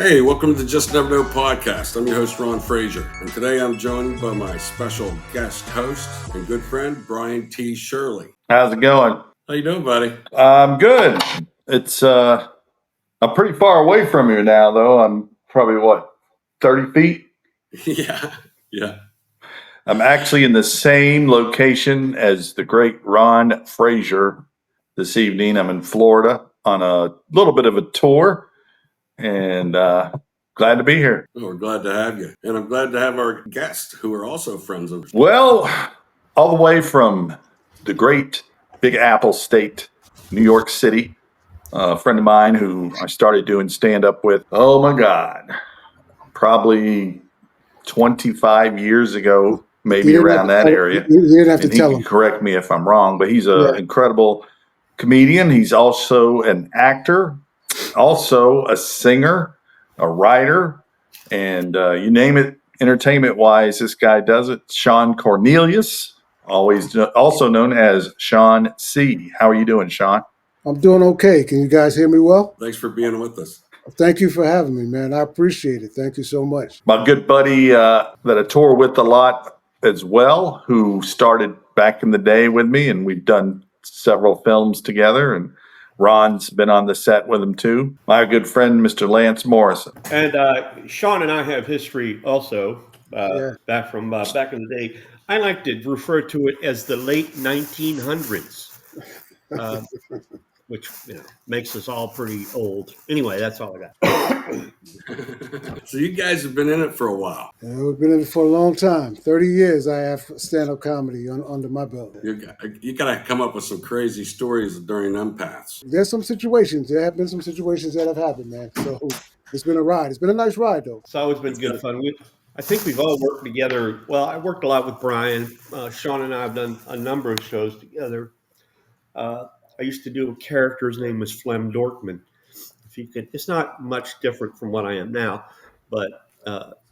Hey, welcome to the Just Never Know podcast. I'm your host, Ron Frazier, and today I'm joined by my special guest host and good friend, Brian T. Shirley. How's it going? How you doing, buddy? I'm good. It's I'm pretty far away from you now, though. I'm probably 30 feet? Yeah. I'm actually in the same location as the great Ron Frazier this evening. I'm in Florida on a little bit of a tour, and glad to be here. Well, we're glad to have you, and I'm glad to have our guests who are also friends of. Well, all the way from the great Big Apple State, New York City. A friend of mine who I started doing stand-up with, oh my God, probably 25 years ago, maybe around that area. You didn't have to tell him. Correct me if I'm wrong, but he's an incredible comedian. He's also an actor, also a singer, a writer, and you name it, entertainment-wise, this guy does it. Sean Cornelius, also known as Sean C. How are you doing, Sean? I'm doing okay. Can you guys hear me well? Thanks for being with us. Thank you for having me, man. I appreciate it. Thank you so much. My good buddy that I tour with a lot as well, who started back in the day with me, and we've done several films together, and Ron's been on the set with him too. My good friend, Mr. Lance Morrison. And Sean and I have history also back in the day. I like to refer to it as the late 1900s. Which makes us all pretty old. Anyway, that's all I got. So you guys have been in it for a while. Yeah, we've been in it for a long time. 30 years I have stand-up comedy under my belt. You got to come up with some crazy stories during them paths. There have been some situations that have happened, man. So it's been a ride. It's been a nice ride, though. It's always been good fun. I think we've all worked together. Well, I worked a lot with Brian. Sean and I have done a number of shows together. I used to do a character. His name was Flem Dorkman. It's not much different from what I am now, but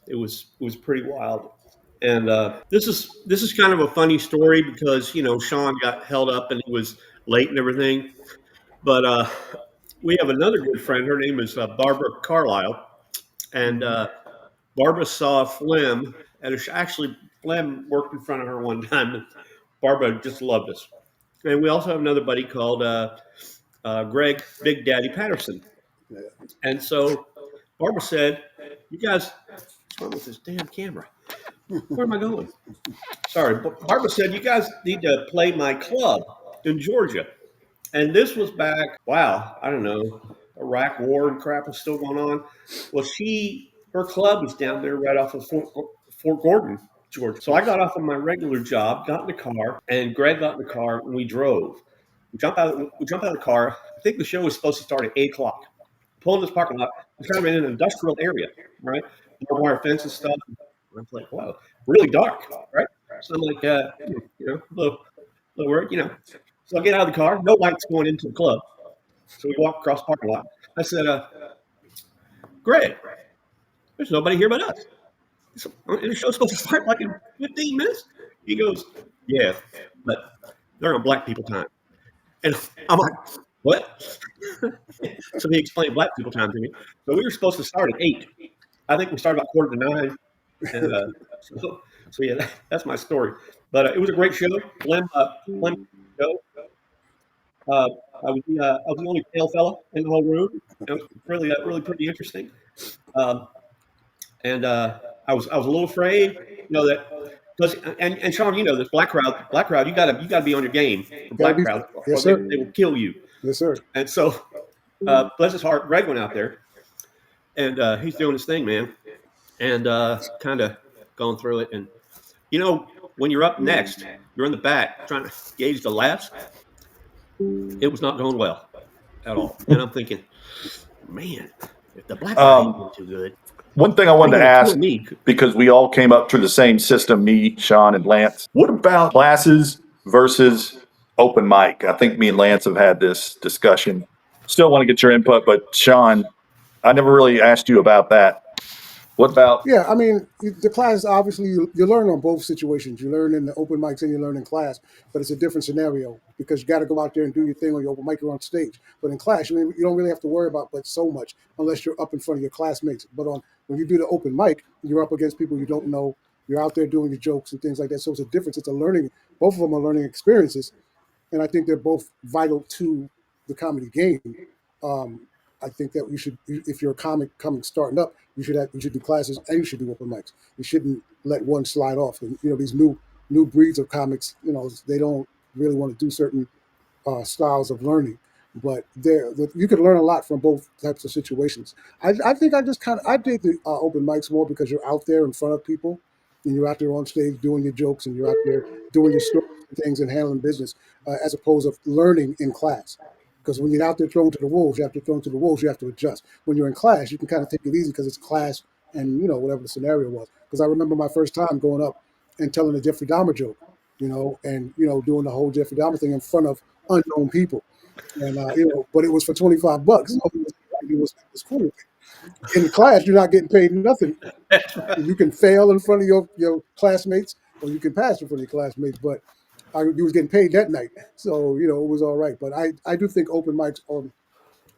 it was pretty wild. And this is kind of a funny story because Sean got held up and he was late and everything. But we have another good friend. Her name is Barbara Carlisle, and Barbara saw Flem, and actually Flem worked in front of her one time. And Barbara just loved us. And we also have another buddy called Greg Big Daddy Patterson. And so Barbara said, you guys, what's wrong with this damn camera? Where am I going? Sorry. Barbara said, you guys need to play my club in Georgia. And this was back, I don't know, Iraq War and crap was still going on. Well, her club was down there right off of Fort Gordon, Georgia. So I got off of my regular job, got in the car, and Greg got in the car, and we drove. We jumped out of the car. I think the show was supposed to start at 8 o'clock. Pull in this parking lot. We're kind of in an industrial area, right? Barbed wire fence and stuff. And I'm like, wow, really dark, right? So I'm like, a little worried, So I get out of the car. No lights going into the club. So we walk across the parking lot. I said, Greg, there's nobody here but us. And the show's supposed to start like in 15 minutes. He goes, yeah, but they're on black people time. And I'm like, what? So he explained black people time to me. So we were supposed to start at 8. I think we started about 8:45. And so yeah, that's my story. But it was a great show. Flem show. I was the only pale fella in the whole room. It was really pretty interesting. And I was a little afraid, that because and Sean, this black crowd, you gotta be on your game. Black crowd, yes, sir. They will kill you. Yes, sir. And so, bless his heart, Greg went out there, and he's doing his thing, man, and kind of going through it. And when you're up next, you're in the back trying to gauge the laughs. It was not going well at all, and I'm thinking, man, if the black guy ain't doing too good. One thing I wanted to ask, because we all came up through the same system, me, Sean, and Lance. What about classes versus open mic? I think me and Lance have had this discussion. Still want to get your input, but Sean, I never really asked you about that. What about? Yeah, I mean, the class obviously you learn on both situations. You learn in the open mics and you learn in class, but it's a different scenario because you got to go out there and do your thing on your open mic or on stage. But in class, you don't really have to worry about but so much unless you're up in front of your classmates. But on when you do the open mic, you're up against people you don't know. You're out there doing your jokes and things like that. So it's a difference. It's a learning. Both of them are learning experiences, and I think they're both vital to the comedy game. Um, I think that if you're a comic starting up, you should do classes and you should do open mics. You shouldn't let one slide off. And these new breeds of comics, they don't really want to do certain styles of learning, but you can learn a lot from both types of situations. I think I dig the open mics more because you're out there in front of people and you're out there on stage doing your jokes and you're out there doing your stories and things and handling business as opposed to learning in class. Because when you're out there thrown to the wolves, you have to adjust. When you're in class, you can kind of take it easy because it's class and whatever the scenario was. Because I remember my first time going up and telling a Jeffrey Dahmer joke, and doing the whole Jeffrey Dahmer thing in front of unknown people, and but it was for $25. So it was cool. In class, you're not getting paid nothing. You can fail in front of your classmates, or you can pass in front of your classmates. But you was getting paid that night, so it was all right. But I do think open mics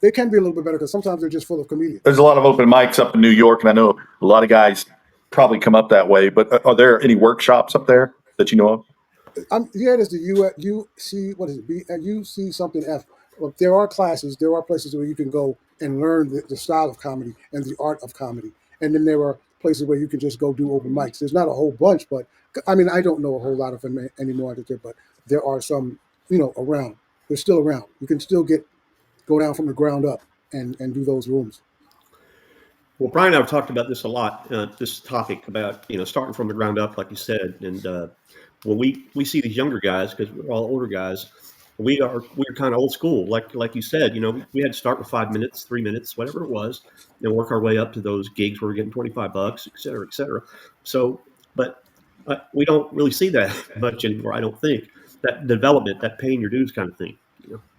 they can be a little bit better because sometimes they're just full of comedians. There's a lot of open mics up in New York, and I know a lot of guys probably come up that way. But are there any workshops up there that you know of? Yeah, there's the UC, what is it? UC something F. Well, there are classes, there are places where you can go and learn the style of comedy and the art of comedy. And then there are places where you can just go do open mics. There's not a whole bunch, but I mean, I don't know a whole lot of them anymore, but there are some, around. They're still around. You can still go down from the ground up and do those rooms. Well, Brian and I have talked about this a lot, this topic about, starting from the ground up, like you said. And when we see these younger guys, because we're all older guys, we're kind of old school. Like you said, we had to start with 5 minutes, 3 minutes, whatever it was, and work our way up to those gigs where we're getting $25, et cetera, et cetera. So, but we don't really see that much anymore, I don't think. That development, that paying your dues kind of thing.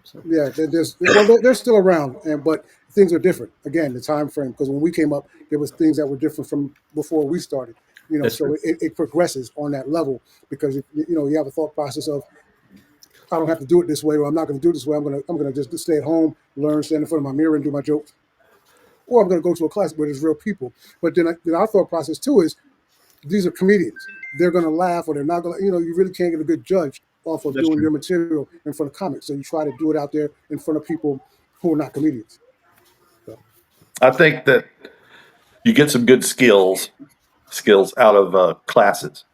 So. Yeah, they're still around, but things are different. Again, the time frame, because when we came up, there was things that were different from before we started. That's So true. it progresses on that level because you have a thought process of I don't have to do it this way, or I'm not going to do it this way. I'm gonna just stay at home, learn, stand in front of my mirror, and do my jokes, or I'm going to go to a class where there's real people. But then our thought process too is these are comedians. They're going to laugh or they're not going to, you really can't get a good judge off of That's doing true. your material in front of comics. So you try to do it out there in front of people who are not comedians. So, I think that you get some good skills out of classes.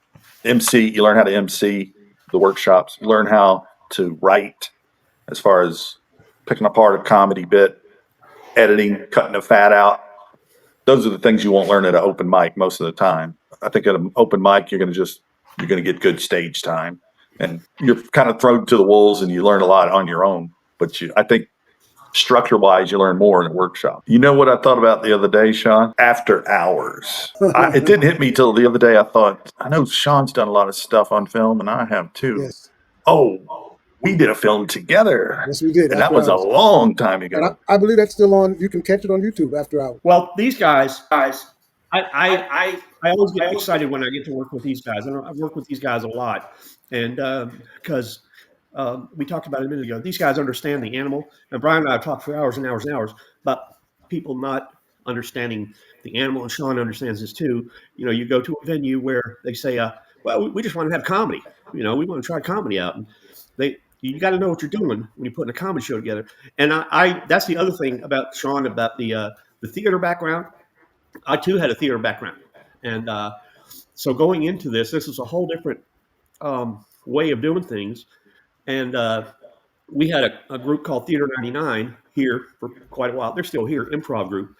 MC, you learn how to MC the workshops. You learn how to write, as far as picking apart a comedy bit, editing, cutting the fat out. Those are the things you won't learn at an open mic most of the time. I think at an open mic, you're going to get good stage time, and you're kind of thrown to the wolves, and you learn a lot on your own. But I think structure wise, you learn more in a workshop. You know what I thought about the other day, Sean? After hours. It didn't hit me till the other day. I thought, I know Sean's done a lot of stuff on film, and I have too. yes, Oh, we did a film together, yes, we did and that After was a Hours. long time And ago. I believe that's still on. You can catch it on YouTube After Hours. Well, these guys, I always get excited when I get to work with these guys. I've worked with these guys a lot, and because we talked about it a minute ago, these guys understand the animal. And Brian and I have talked for hours and hours and hours about people not understanding the animal, and Sean understands this too. You go to a venue where they say, "Well, we just want to have comedy. We want to try comedy out," and you got to know what you're doing when you're putting a comedy show together. And I that's the other thing about Sean about the theater background. I too had a theater background, and so going into this is a whole different way of doing things. And we had a group called Theater 99 here for quite a while. They're still here, improv group.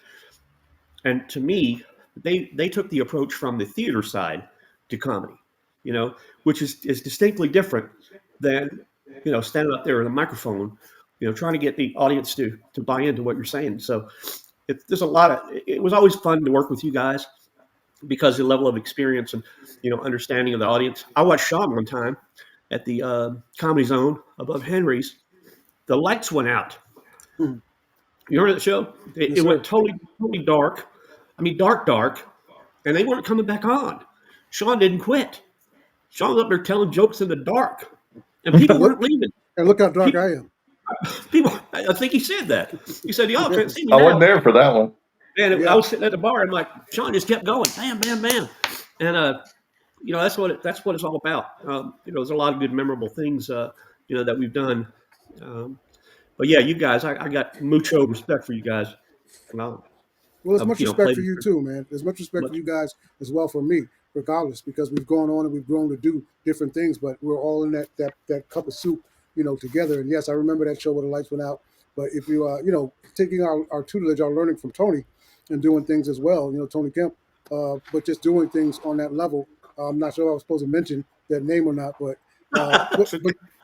And to me, they took the approach from the theater side to comedy, which is distinctly different than standing up there with a microphone, trying to get the audience to buy into what you're saying. So there's a lot of. It was always fun to work with you guys because the level of experience and understanding of the audience. I watched Sean one time at the Comedy Zone above Henry's. The lights went out. Mhm. You remember that show? It Yes, went sir. totally dark. I mean, dark. and they weren't coming back on. Sean didn't quit. Sean was up there telling jokes in the dark, and people weren't leaving. And look how dark I am. I think he said that. He said, "Y'all can't see me I now." wasn't there for that one. And I was sitting at the bar, and like Sean just kept going, bam, bam, bam, and that's what it's all about. There's a lot of good, memorable things that we've done. But yeah, you guys, I got mucho respect for you guys. Well, there's much respect for you too, man. There's much respect for you guys as well for me, regardless, because we've gone on and we've grown to do different things, but we're all in that cup of soup, together. And yes, I remember that show where the lights went out. But if you, taking our tutelage, our learning from Tony and doing things as well, Tony Kemp, but just doing things on that level. I'm not sure if I was supposed to mention that name or not, but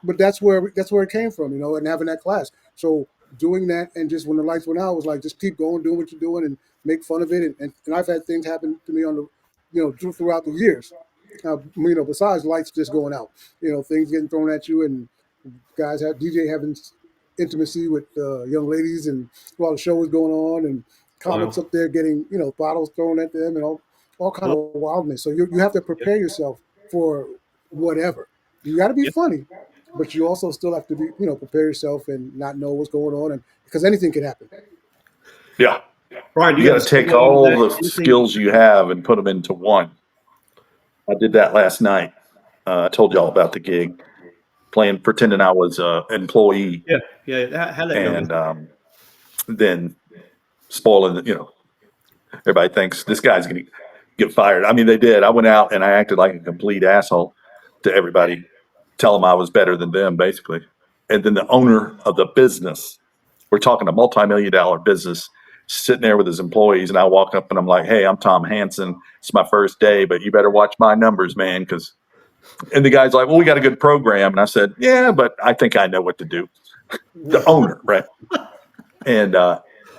but that's where it came from, and having that class. So doing that, and just when the lights went out, I was like, just keep going, doing what you're doing, and make fun of it. And I've had things happen to me on throughout the years. Besides lights just going out, things getting thrown at you, and guys DJ having intimacy with young ladies, and while the show was going on, and comics up there getting bottles thrown at them, and all kind of wildness. So you have to prepare yourself for whatever. You got to be funny, but you also still have to be prepare yourself and not know what's going on, and because anything can happen. Yeah. Brian, you got to take all the skills you have and put them into one. I did that last night. I told y'all about the gig, pretending I was an employee. Yeah. How that and then spoiling, everybody thinks this guy's going to get fired. I mean, they did. I went out and I acted like a complete asshole to everybody, tell them I was better than them, basically. And then the owner of the business, we're talking a multi-million-dollar business, sitting there with his employees, and I walk up and I'm like, "Hey, I'm Tom Hansen. It's my first day, but you better watch my numbers, man." And the guy's like, "Well, we got a good program." And I said, "Yeah, but I think I know what to do." The owner, right? And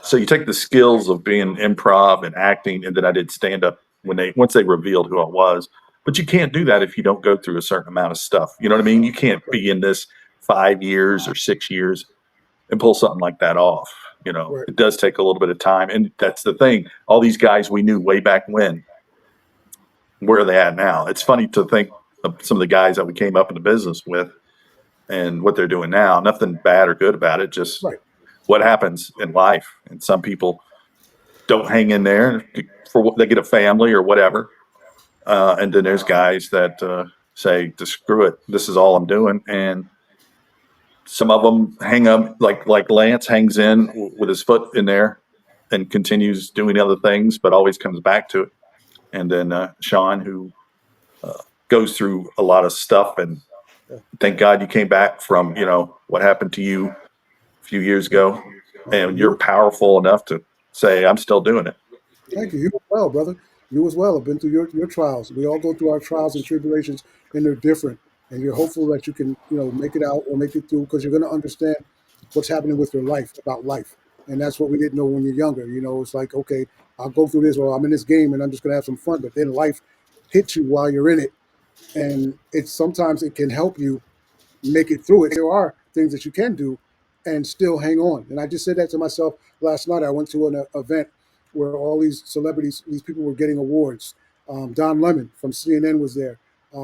so you take the skills of being improv and acting, and then I did stand up once they revealed who I was. But you can't do that if you don't go through a certain amount of stuff. You know what I mean? You can't be in this 5 years or 6 years and pull something like that off. Right. It does take a little bit of time. And that's the thing. All these guys we knew way back when, where are they at now? It's funny to think of some of the guys that we came up in the business with and what they're doing now. Nothing bad or good about it, just what happens in life. And some people don't hang in there for what they get a family or whatever. And then there's guys that say, "Just screw it. This is all I'm doing." And some of them hang up, like Lance hangs in with his foot in there and continues doing other things, but always comes back to it. And then Sean, who goes through a lot of stuff, and thank God you came back from what happened to you a few years ago, and you're powerful enough to say, "I'm still doing it." Thank you. You as well, brother. You as well have been through your trials. We all go through our trials and tribulations, and they're different. And you're hopeful that you can, make it out or make it through, because you're going to understand what's happening with your life, about life. And that's what we didn't know when you're younger. It's like, okay, I'll go through this, or I'm in this game and I'm just going to have some fun. But then life hits you while you're in it. And sometimes it can help you make it through it. There are things that you can do and still hang on. And I just said that to myself last night. I went to an event where all these celebrities, these people were getting awards. Don Lemon from CNN was there.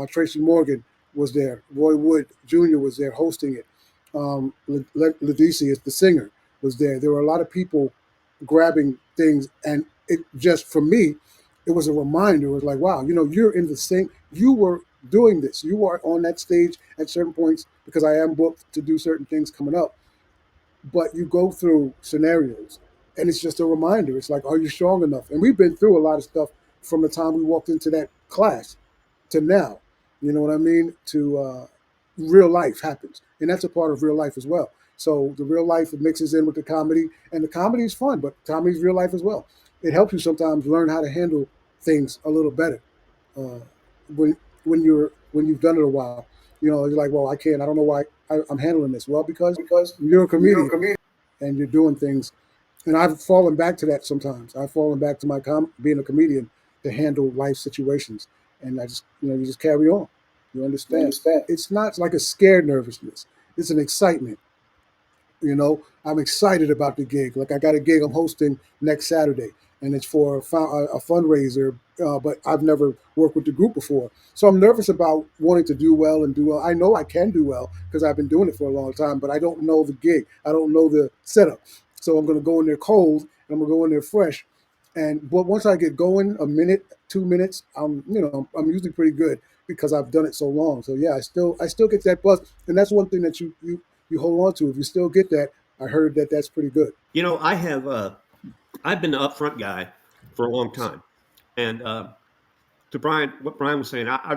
Tracy Morgan was there. Roy Wood Jr. was there hosting it. Ledisi, the singer, was there. There were a lot of people grabbing things. And it just, for me, it was a reminder. It was like, wow, you're in the same, you were doing this. You are on that stage at certain points, because I am booked to do certain things coming up. But you go through scenarios, and it's just a reminder. It's like, are you strong enough? And we've been through a lot of stuff from the time we walked into that class to now. You know what I mean? To real life happens. And that's a part of real life as well. So the real life, it mixes in with the comedy, and the comedy is fun, but comedy is real life as well. It helps you sometimes learn how to handle things a little better. When you've done it a while, you're like, well, I don't know why I'm handling this. Well, because you're a comedian and you're doing things. And I've fallen back to that sometimes. I've fallen back to my being a comedian to handle life situations. And I just, you just carry on. You understand? It's not like a scared nervousness. It's an excitement. I'm excited about the gig. Like, I got a gig I'm hosting next Saturday. and it's for a fundraiser. But I've never worked with the group before, so I'm nervous about wanting to do well and do well. I know I can do well because I've been doing it for a long time, but I don't know the gig. I don't know the setup, so I'm going to go in there cold and I'm going to go in there fresh. But once I get going, a minute, 2 minutes, I'm usually pretty good because I've done it so long. So yeah, I still get that buzz, and that's one thing that you hold on to. If you still get that, I heard that that's pretty good. I have I've been the upfront guy for a long time, and to what Brian was saying, I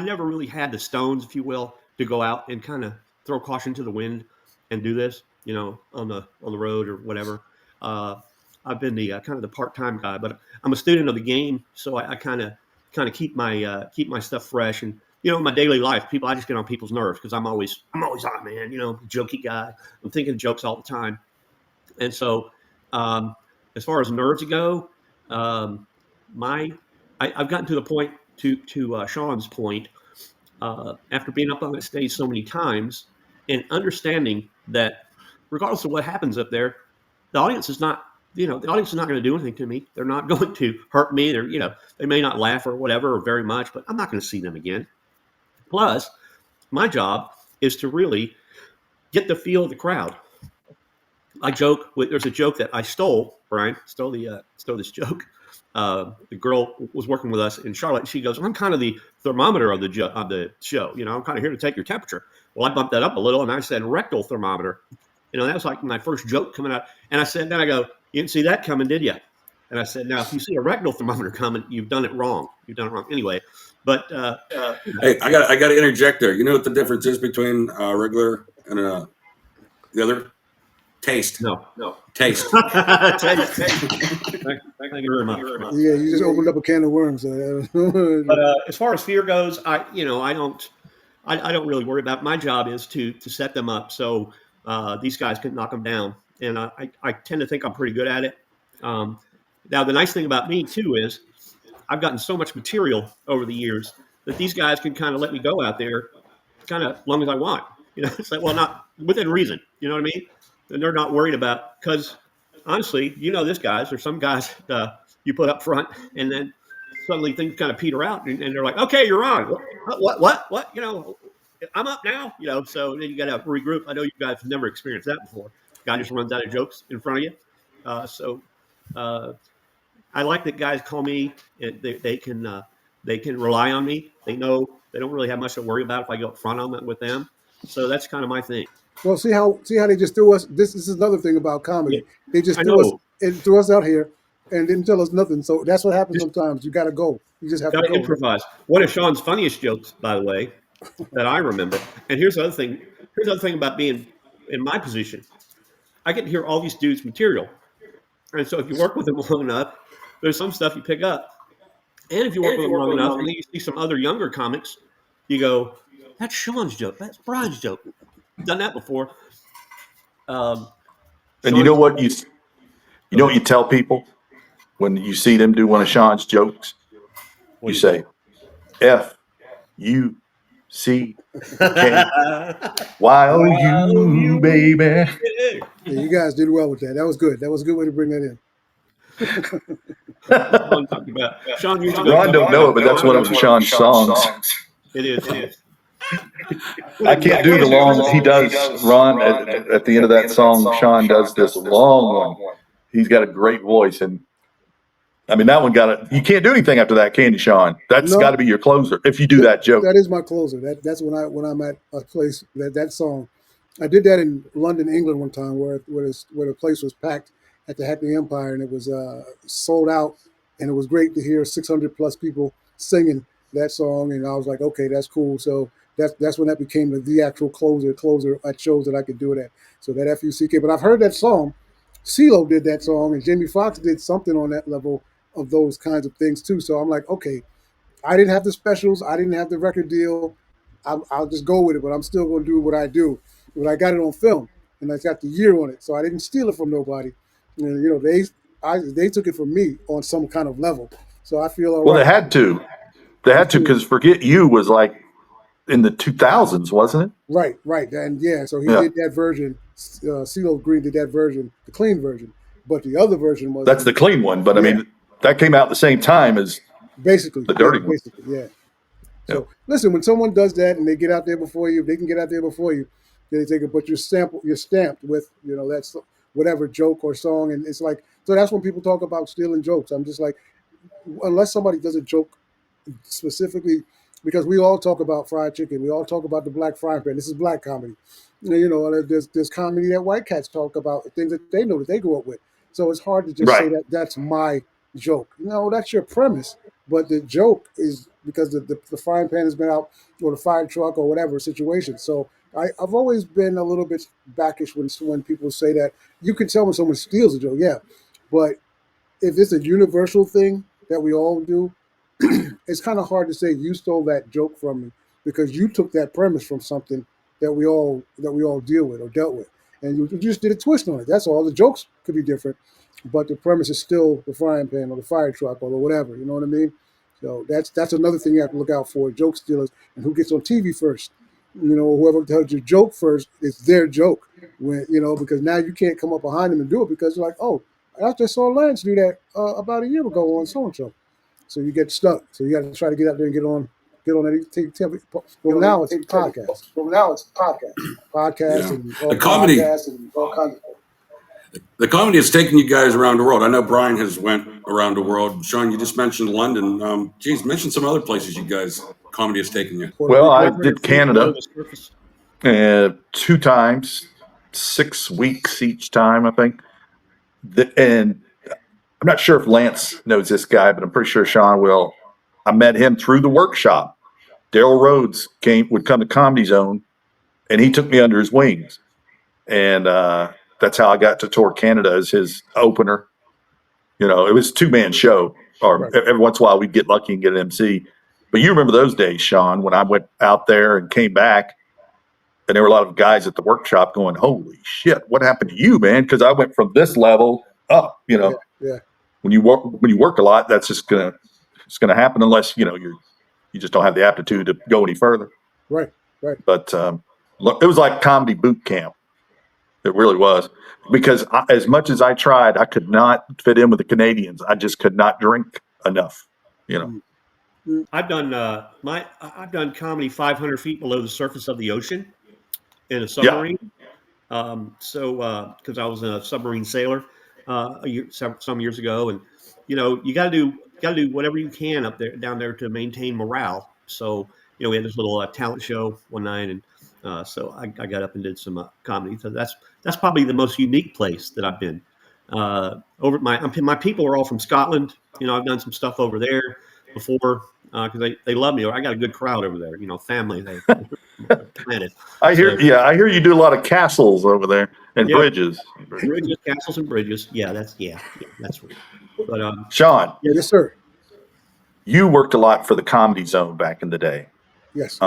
never really had the stones, if you will, to go out and kind of throw caution to the wind and do this, on the road or whatever. I've been the kind of the part-time guy, but I'm a student of the game, so I kind of keep my stuff fresh. And in my daily life, I just get on people's nerves because I'm always on, man. Jokey guy. I'm thinking jokes all the time, and so as far as nerves go, I've gotten to the point to Sean's point, after being up on that stage so many times and understanding that regardless of what happens up there, the audience is not going to do anything to me. They're not going to hurt me. They may not laugh or whatever or very much, but I'm not going to see them again. Plus, my job is to really get the feel of the crowd. There's a joke that I stole. Brian stole this joke. The girl was working with us in Charlotte. And she goes, "I'm kind of the thermometer of the show. I'm kind of here to take your temperature." Well, I bumped that up a little, and I said rectal thermometer. That was like my first joke coming out. And I said, then I go, "You didn't see that coming, did you?" And I said, "Now, if you see a rectal thermometer coming, you've done it wrong. You've done it wrong." Anyway, but hey, I got to interject there. You know what the difference is between regular and the other? Taste. No. Taste. Taste. Thank you very much. Yeah, you just opened up a can of worms. But as far as fear goes, I don't really worry about it. My job is to set them up so these guys can knock them down, and I tend to think I'm pretty good at it. Now, the nice thing about me too is I've gotten so much material over the years that these guys can kind of let me go out there, kind of as long as I want. It's like, well, not within reason. You know what I mean? And they're not worried about, because honestly, this guys, there's some guys you put up front, and then suddenly things kind of peter out, and they're like, "Okay, you're on. What? I'm up now." So then you got to regroup. I know you guys have never experienced that before. Guy just runs out of jokes in front of you. So I like that guys call me. They can rely on me. They know they don't really have much to worry about if I go up front on that with them. So that's kind of my thing. Well, see how they just threw us. This is another thing about comedy. Yeah, they just threw us out here and didn't tell us nothing. So that's what happens sometimes. You got to go. You just have to go. Improvise. One of Sean's funniest jokes, by the way, that I remember. And here's the other thing. Here's the other thing about being in my position. I get to hear all these dudes' material, and so if you work with them long enough, there's some stuff you pick up. And if you work with them long enough, and then you see some other younger comics, you go, "That's Sean's joke. That's Brian's joke." Done that before. And you know what you tell people when you see them do one of Sean's jokes? You say, FUCKYOU, baby. Yeah, you guys did well with that. That was good. That was a good way to bring that in. Sean Ron don't know it, but that's one of Sean's songs. It is. I can't do the long. He does. Ron at the end of that song, Sean does this long one. He's got a great voice, and I mean that one got it. You can't do anything after that, can you, Sean? That's got to be your closer if you do that joke. That is my closer. That's when I'm at a place that song. I did that in London, England, one time where the place was packed at the Hackney Empire, and it was sold out, and it was great to hear 600 plus people singing that song, and I was like, okay, that's cool. So that's when that became the actual closer at shows that I could do it at. So that FUCK. But I've heard that song. CeeLo did that song, and Jamie Foxx did something on that level of those kinds of things too. So I'm like, okay, I didn't have the specials, I didn't have the record deal. I'll just go with it, but I'm still going to do what I do. But I got it on film, and I got the year on it, so I didn't steal it from nobody. And, they took it from me on some kind of level. So I feel all right. Well, they had to. They had to, because Forget You was like in the 2000s, wasn't it? Right. And so he did that version. CeeLo Green did that version, the clean version. But the other version was That's the clean one, but I Yeah. mean, that came out at the same time as basically the dirty one. Basically, yeah. So Yep. listen, when someone does that and they get out there before you, if they can get out there before you, they take it. But you're stamped with, that's whatever joke or song, and it's like, so that's when people talk about stealing jokes. I'm just like, unless somebody does a joke specifically, because we all talk about fried chicken, we all talk about the black frying pan. This is black comedy. There's comedy that white cats talk about, things that they know that they grew up with. So it's hard to just say Right. that that's my joke. No, that's your premise, but the joke is because the frying pan has been out, or the fire truck, or whatever situation. So I've always been a little bit backish when people say that. You can tell when someone steals a joke, yeah, but if it's a universal thing that we all do, it's kind of hard to say you stole that joke from me, because you took that premise from something that we all deal with or dealt with, and you just did a twist on it. That's all. The jokes could be different, but the premise is still the frying pan or the fire truck or whatever. You know what I mean? So that's another thing you have to look out for: joke stealers and who gets on TV first. Whoever tells your joke first, it's their joke. Because now you can't come up behind them and do it, because you're like, oh, I just saw Lance do that about a year ago on so and so. So you get stuck. So you got to try to get out there and get on that. Well, now it's podcasts. Podcasts Yeah. and all The comedy, kinds of stuff. the comedy has taken you guys around the world. I know Brian has went around the world. Sean, you just mentioned London. Geez, mention some other places you guys comedy has taken you. Puerto Well, I Rico. 500 did feet below Canada the surface. 2 times, 6 weeks each time, I think. And I'm not sure if Lance knows this guy, but I'm pretty sure Sean will. I met him through the workshop. Daryl Rhodes would come to Comedy Zone, and he took me under his wings. And that's how I got to tour Canada as his opener. It was a 2-man show, or Right. every once in a while we'd get lucky and get an MC. But you remember those days, Sean, when I went out there and came back, and there were a lot of guys at the workshop going, "Holy shit, what happened to you, man?" Because I went from this level up. Yeah. When you work a lot, that's just it's gonna happen unless you just don't have the aptitude to go any further. Right. But it was like comedy boot camp. It really was, because as much as I tried, I could not fit in with the Canadians. I just could not drink enough. I've done I've done comedy 500 feet below the surface of the ocean in a submarine. Because I was a submarine sailor some years ago, and you got to do whatever you can up there down there to maintain morale. So we had this little talent show one night, and so I got up and did some comedy. So that's probably the most unique place that I've been. Over my people are all from Scotland. I've done some stuff over there before because they love me. I got a good crowd over there. Family. They planted. I hear you do a lot of castles over there and Yeah. bridges. Bridges, castles, and bridges. Yeah, that's right. But Sean, Yes, sir. you worked a lot for the Comedy Zone back in the day. Yes.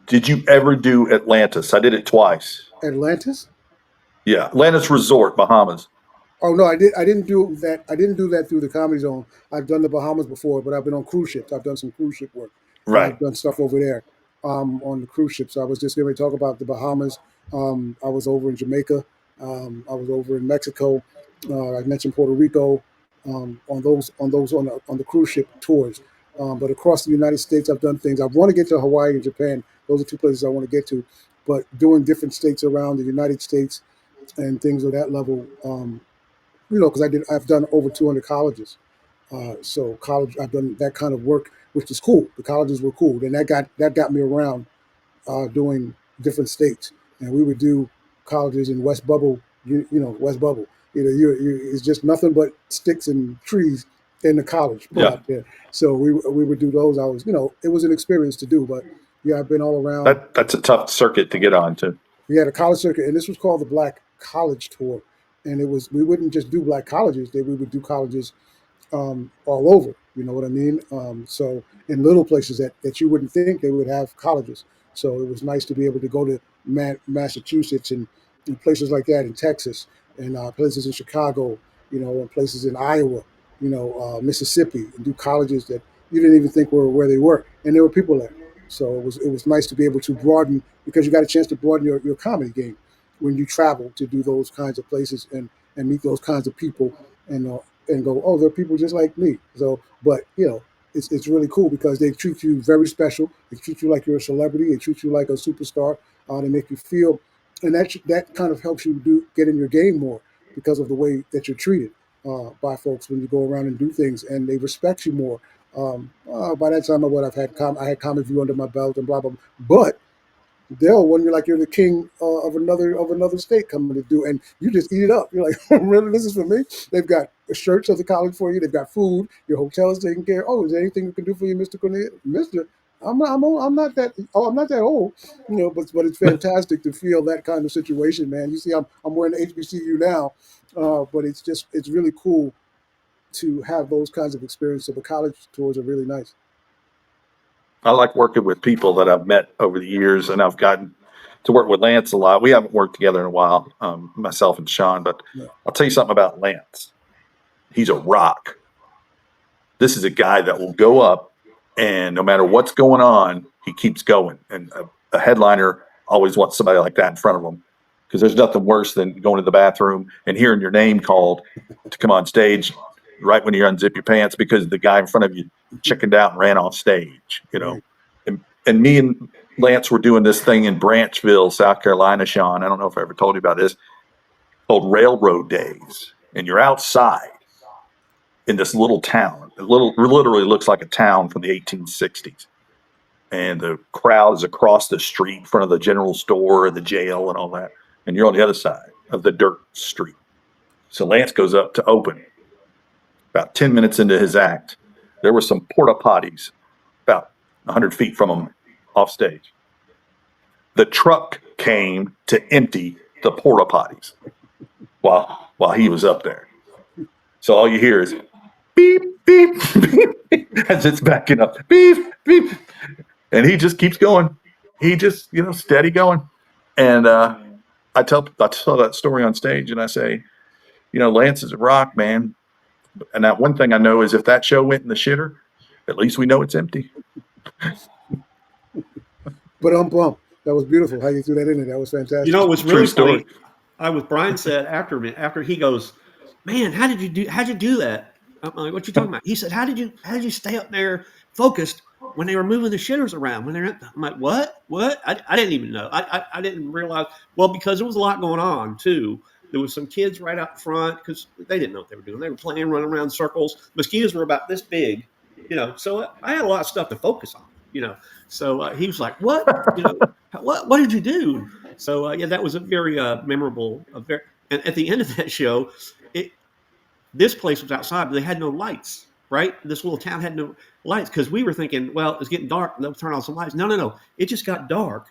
Did you ever do Atlantis? I did it twice. Atlantis? Yeah, Atlantis Resort, Bahamas. Oh no, I didn't do that. I didn't do that through the Comedy Zone. I've done the Bahamas before, but I've been on cruise ships. I've done some cruise ship work. And Right. I've done stuff over there on the cruise ships. I was just going to talk about the Bahamas. I was over in Jamaica. I was over in Mexico. I mentioned Puerto Rico on the cruise ship tours. But across the United States, I've done things. I want to get to Hawaii and Japan. Those are two places I want to get to. But doing different states around the United States and things of that level. Because I've done over 200 colleges. So college, I've done that kind of work, which is cool. The colleges were cool, and that got me around doing different states. And we would do colleges in West Bubble, West Bubble. It's just nothing but sticks and trees in the college out there. So we would do those. It was an experience to do, but yeah, I've been all around. That's a tough circuit to get on to. We had a college circuit, and this was called the Black College Tour. And we wouldn't just do black colleges; we would do colleges all over. You know what I mean? So in little places that you wouldn't think they would have colleges. So it was nice to be able to go to Massachusetts and places like that, in Texas, and places in Chicago, and places in Iowa, Mississippi, and do colleges that you didn't even think were where they were, and there were people there. So it was nice to be able to broaden, because you got a chance to broaden your comedy game. when you travel to do those kinds of places and meet those kinds of people and go, oh, they're people just like me. So, but it's really cool because they treat you very special. They treat you like you're a celebrity. They treat you like a superstar. They make you feel, and that kind of helps you get in your game more because of the way that you're treated by folks when you go around and do things, and they respect you more. By that time, I had Comic View under my belt and blah blah. Blah. But they'll when you're like you're the king of another state coming to do, and you just eat it up. You're like, oh, really, this is for me. They've got shirts of the college for you. They've got food. Your hotel is taken care of. Oh, is there anything we can do for you, Mr. Cornelius? Mister, I'm not that. Oh, I'm not that old. But it's fantastic to feel that kind of situation, man. You see, I'm wearing the HBCU now, but it's really cool to have those kinds of experiences. So the college tours are really nice. I like working with people that I've met over the years, and I've gotten to work with Lance a lot. We haven't worked together in a while, myself and Sean, but Yeah. I'll tell you something about Lance. He's a rock. This is a guy that will go up, and no matter what's going on, he keeps going. And a headliner always wants somebody like that in front of them, because there's nothing worse than going to the bathroom and hearing your name called to come on stage right when you unzip your pants because the guy in front of you chickened out and ran off stage, Right. And me and Lance were doing this thing in Branchville, South Carolina, Sean. I don't know if I ever told you about this, called Railroad Days. And you're outside in this little town. It literally looks like a town from the 1860s. And the crowd is across the street in front of the general store and the jail and all that. And you're on the other side of the dirt street. So Lance goes up to open. About 10 minutes into his act, there were some porta potties about 100 feet from him off stage. The truck came to empty the porta potties while he was up there. So all you hear is beep, beep, beep, as it's backing up. Beep, beep. And he just keeps going. He just, steady going. And I tell that story on stage and I say, Lance is a rock, man. And that one thing I know is if that show went in the shitter, at least we know it's empty. But that was beautiful how you threw that in there. That was fantastic. It was True really story. funny. Brian said after he goes, man, how'd you do that? I'm like, what you talking about? He said, how did you stay up there focused when they were moving the shitters around? I'm like, what? I didn't even know. I didn't realize. Well, because there was a lot going on too. There was some kids right out front because they didn't know what they were doing. They were playing, running around in circles. Mosquitoes were about this big, So I had a lot of stuff to focus on, So he was like, "What? What did you do?" So that was a very memorable. And at the end of that show, this place was outside, but they had no lights. Right, this little town had no lights because we were thinking, well, it's getting dark. They'll turn on some lights. No, it just got dark.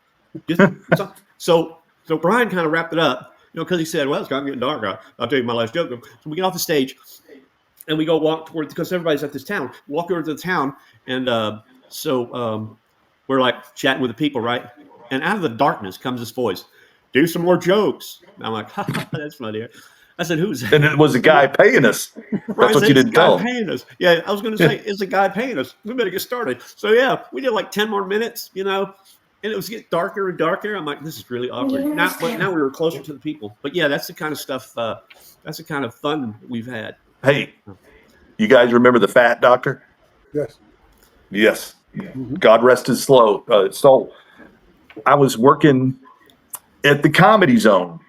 So Brian kind of wrapped it up. Because he said, well, it's getting dark. I'll tell you my last joke. So we get off the stage and we go walk towards, because everybody's at this town, walk over to the town. And we're like chatting with the people, right? And out of the darkness comes this voice, do some more jokes. And I'm like, that's funny. I said, who's that? And it was a guy paying us. That's what you didn't tell him. Paying us. Yeah, I was going to say, it's a guy paying us. We better get started. So yeah, we did like 10 more minutes, and it was getting darker and darker. I'm like, this is really awkward. Now we were closer to the people. But yeah, that's the kind of stuff, that's the kind of fun we've had. Hey, you guys remember the Fat Doctor? Yes. Yes. God rest his soul. I was working at the Comedy Zone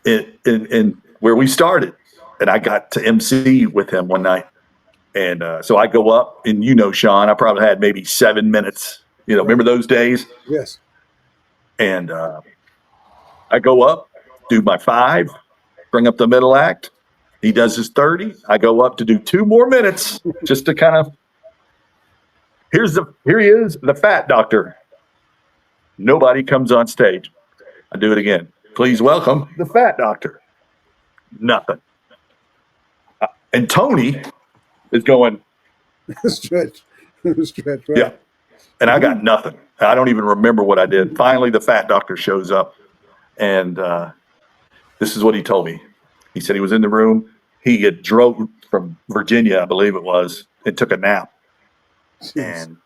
in where we started, and I got to MC with him one night. And so I go up, and Sean, I probably had maybe 7 minutes. Remember those days? Yes. And I go up, do my 5, bring up the middle act. He does his 30. I go up to do 2 more minutes just to kind of. Here he is, the Fat Doctor. Nobody comes on stage. I do it again. Please welcome the Fat Doctor. Nothing. And Tony is going. Stretch, right? Yeah. And I got nothing. I don't even remember what I did. Finally, the Fat Doctor shows up, and this is what he told me. He said he was in the room. He had drove from Virginia, I believe it was, and took a nap, and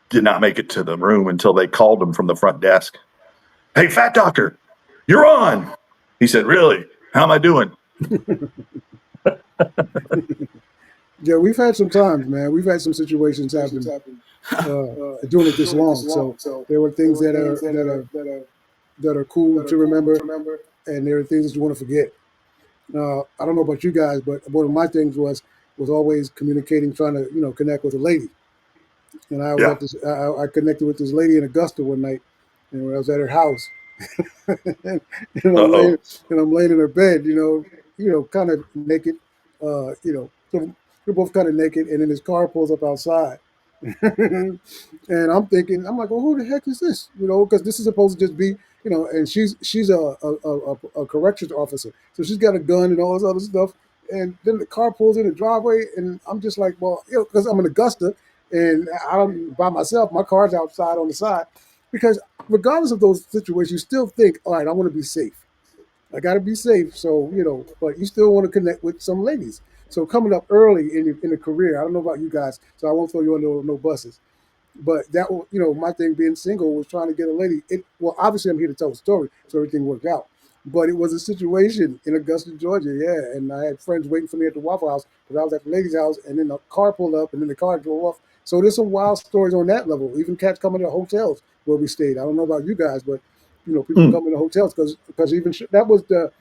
did not make it to the room until they called him from the front desk. Hey, Fat Doctor, "You're on." He said, "Really? How am I doing?" Yeah, we've had some times, man. We've had some situations happen doing it this long. So there were things that are cool to remember, and there are things that you want to forget. I don't know about you guys, but one of my things was always communicating, trying to connect with a lady. And I was Yeah. at this. I connected with this lady in Augusta one night, and I was at her house, and I'm laying Uh-oh. in her bed, kind of naked, so we're both kind of naked, and then his car pulls up outside, and I'm thinking, I'm like, well, who the heck is this? Because this is supposed to just be, and she's a corrections officer, so she's got a gun and all this other stuff. And then the car pulls in the driveway, and I'm just like, well, because I'm in Augusta, and I'm by myself. My car's outside on the side, because regardless of those situations, you still think, all right, I want to be safe. I got to be safe. So, but you still want to connect with some ladies. So coming up early in the career, I don't know about you guys, so I won't throw you under no buses. But that, my thing being single was trying to get a lady. Well, obviously I'm here to tell a story, so everything worked out. But it was a situation in Augusta, Georgia, yeah. And I had friends waiting for me at the Waffle House because I was at the lady's house, and then the car pulled up, and then the car drove off. So there's some wild stories on that level. Even cats coming to hotels where we stayed. I don't know about you guys, but people Mm. coming to hotels because even that was the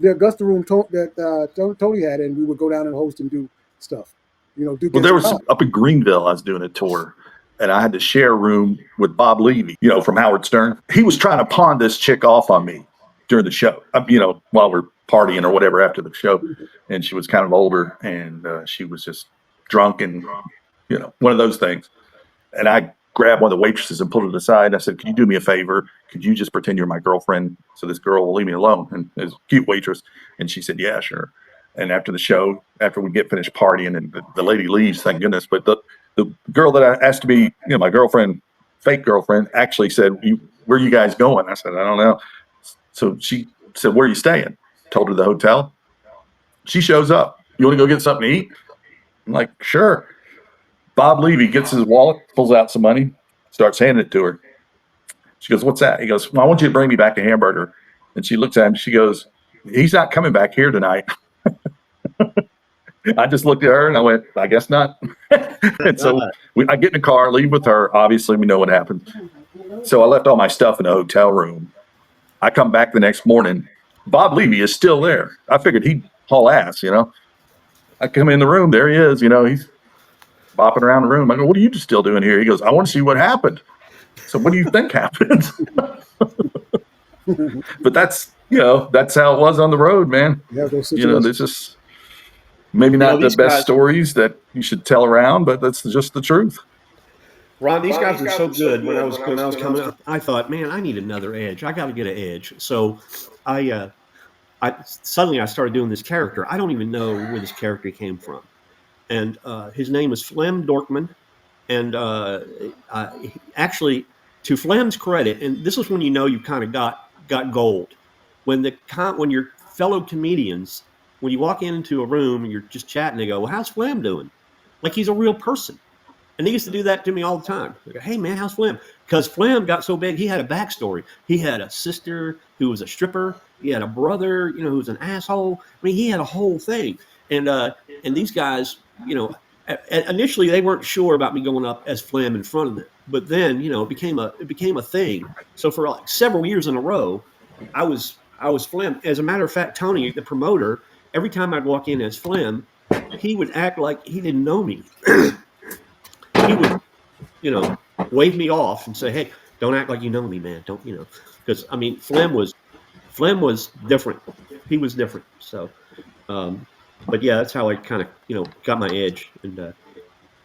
Augusta room that Tony had, and we would go down and host and do stuff. Do Well, get there some was time. up in Greenville, I was doing a tour, and I had to share a room with Bob Levy, from Howard Stern. He was trying to pawn this chick off on me during the show, while we're partying or whatever after the show. And she was kind of older, and she was just drunk and, one of those things. And I grabbed one of the waitresses and pulled it aside. And I said, "Could you do me a favor? Could you just pretend you're my girlfriend so this girl will leave me alone?" And it was a cute waitress. And she said, "Yeah, sure." And after the show, after we get finished partying, and the lady leaves, thank goodness. But the girl that I asked to be, my girlfriend, fake girlfriend, actually said, "Where are you guys going?" I said, "I don't know." So she said, "Where are you staying?" Told her the hotel. She shows up. "You want to go get something to eat?" I'm like, "Sure." Bob Levy gets his wallet, pulls out some money, starts handing it to her. She goes, "What's that?" He goes, "Well, I want you to bring me back a hamburger." And she looks at him. She goes, "He's not coming back here tonight." I just looked at her and I went, "I guess not." And so I get in the car, leave with her. Obviously, we know what happened. So I left all my stuff in the hotel room. I come back the next morning. Bob Levy is still there. I figured he'd haul ass. I come in the room. There he is. He's bopping around the room. I go, "What are you still doing here?" He goes, "I want to see what happened." So what do you think happened? But that's how it was on the road, man. Yeah, those situations. This is maybe not the these best guys, stories that you should tell around, but that's just the truth. Ron, these guys were so good when I was coming up. I thought, man, I need another edge. I got to get an edge. So I suddenly I started doing this character. I don't even know where this character came from, and his name is Flem Dorkman. And actually, to Flem's credit, and this is when you kind of got gold. When your fellow comedians, when you walk into a room and you're just chatting, they go, "Well, how's Flem doing?" Like he's a real person. And they used to do that to me all the time. They go, "Hey, man, how's Flem?" Because Flem got so big, he had a backstory. He had a sister who was a stripper. He had a brother, who was an asshole. I mean, he had a whole thing. And these guys, initially they weren't sure about me going up as Flem in front of them. But then, it became a thing. So for like several years in a row, I was Flem. As a matter of fact, Tony, the promoter, every time I'd walk in as Flem, he would act like he didn't know me. He would, wave me off and say, "Hey, don't act like you know me, man. Don't, because I mean, Flem was different. He was different. So, but yeah, that's how I kind of, got my edge. And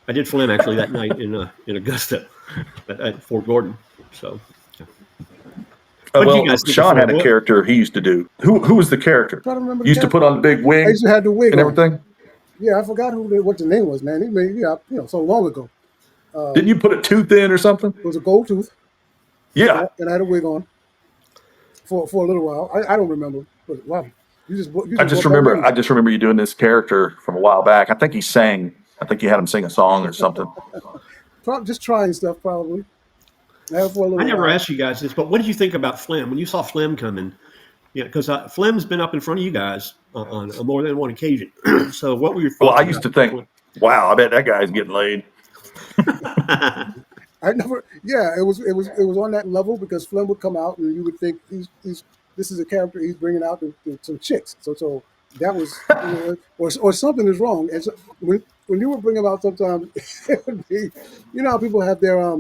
I did Flem actually that night in Augusta at Fort Gordon. So, yeah. What did you guys think of Sean had a Flem? character he used to do. Who was the character? Try to remember He the used to put on the big I wig used to have the wig and on. everything. Yeah, I forgot what the name was, man. He made so long ago. Didn't you put a tooth in or something? It was a gold tooth, Yeah. and I had a wig on for a little while. I don't remember, but wow, you just brought I back memories. just remember you doing this character from a while back. I think he sang. I think you had him sing a song or something. Just trying stuff, probably. I have for a I little never while. asked you guys this, but what did you think about Flem when you saw Flem coming? Yeah, because Flem's been up in front of you guys on more than one occasion. So what were your Well, thoughts I on used to that? think, wow, I bet that guy's getting laid. I never, yeah, it was on that level because Flynn would come out and you would think he's this is a character he's bringing out some chicks. So that was, or something is wrong. And so when you would bring him out, sometimes it would be, how people have their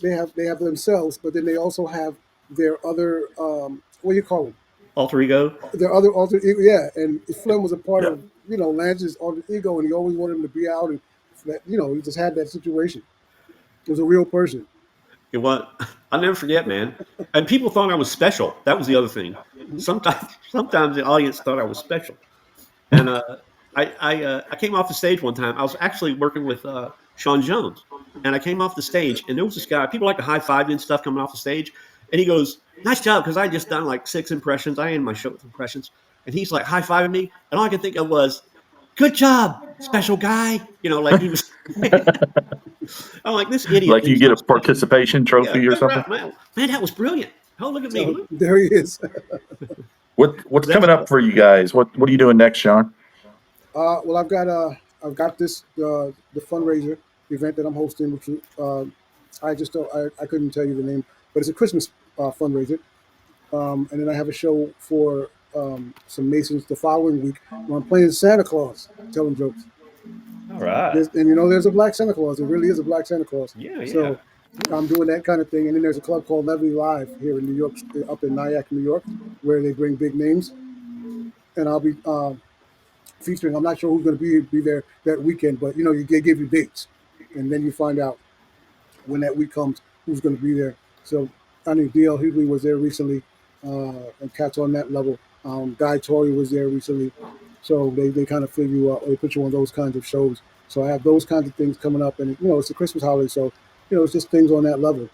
they have themselves, but then they also have their other what do you call them? Alter ego? Their other alter ego, yeah. And Flynn was a part Yeah. of Lance's alter ego, and he always wanted him to be out, and that he just had that situation. It was a real person. It was. I'll never forget, man. And people thought I was special. That was the other thing. Sometimes the audience thought I was special. And I came off the stage one time. I was actually working with Sean Jones, and I came off the stage, and there was this guy. People like to high five and stuff coming off the stage, and he goes, "Nice job," because I had just done like 6 impressions. I ended my show with impressions, and he's like high fiving me, and all I could think of was, "Good job, special guy." Like he was. I'm like, this idiot Like you thinks get I'm a special. participation Yeah, trophy or good something. job, man, that was brilliant. Oh, look at me. So there he is. What's That's coming up for you guys? What are you doing next, Sean? Well, I've got this the fundraiser event that I'm hosting, which I just don't, I couldn't tell you the name, but it's a Christmas fundraiser, and then I have a show for some Masons the following week where I'm playing Santa Claus, telling jokes. all right. And there's a black Santa Claus. There really is a black Santa Claus. Yeah. So I'm doing that kind of thing, and then there's a club called Levy Live here in New York, up in Nyack, New York, where they bring big names, and I'll be featuring. I'm not sure who's going to be there that weekend, but they give you dates, and then you find out when that week comes who's going to be there. So I think DL Hughley was there recently, and cats on that level. Guy Torrey was there recently, so they kind of fill you up. They put you on those kinds of shows. So I have those kinds of things coming up, and it's a Christmas holiday, so it's just things on that level,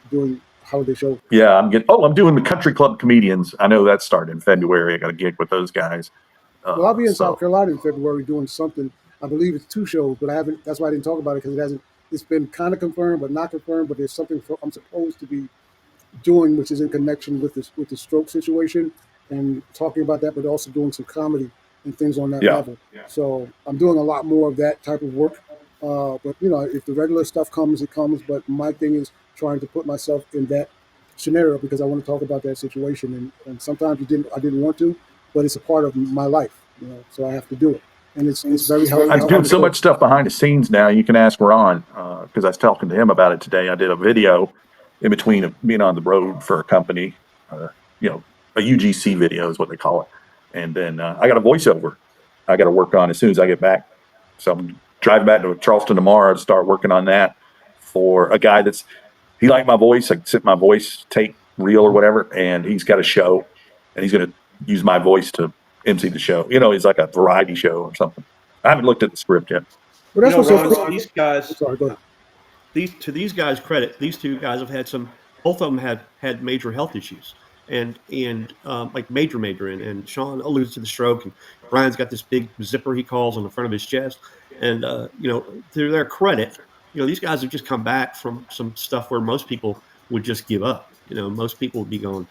doing holiday show. Yeah, I'm doing the Country Club Comedians. I know that's starting in February. I got a gig with those guys. Well, I'll be in So South Carolina in February doing something. I believe it's 2 shows, but I haven't. That's why I didn't talk about it because it hasn't. It's been kind of confirmed, but not confirmed. But there's something I'm supposed to be doing, which is in connection with the stroke situation and talking about that, but also doing some comedy and things on that Yeah. level. So I'm doing a lot more of that type of work. But if the regular stuff comes, it comes. But my thing is trying to put myself in that scenario because I want to talk about that situation. And sometimes I didn't want to, but it's a part of my life, so I have to do it. And it's very helpful. I'm doing so much stuff behind the scenes now. You can ask Ron because I was talking to him about it today. I did a video in between of being on the road for a company, a UGC video is what they call it. And then I got a voiceover I got to work on as soon as I get back. So I'm driving back to Charleston tomorrow to start working on that for a guy he liked my voice. I sent my voice tape reel or whatever, and he's got a show, and he's going to use my voice to MC the show. It's like a variety show or something. I haven't looked at the script yet. Well, that's what's so Ron, cool. these I'm guys, sorry, go ahead. to these guys' credit, these 2 guys have had both of them had major health issues, and like major, and Sean alludes to the stroke, and Brian's got this big zipper he calls on the front of his chest, and to their credit, these guys have just come back from some stuff where most people would just give up. Most people would be going,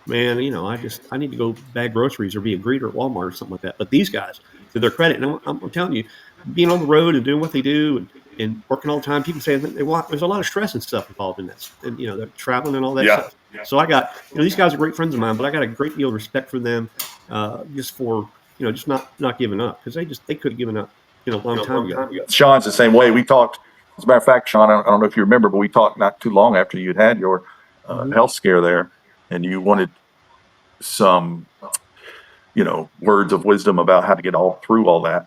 man, I need to go bag groceries or be a greeter at Walmart or something like that. But these guys, to their credit, and I'm telling you, being on the road and doing what they do and working all the time, people say there's a lot of stress and stuff involved in this, and they're traveling and all that stuff. So I got these guys are great friends of mine, but I got a great deal of respect for them, just for just not giving up because they could have given up a long time ago. Sean's the same way. We talked. As a matter of fact, Sean, I don't know if you remember, but we talked not too long after you'd had your health scare there, and you wanted some, words of wisdom about how to get through all that.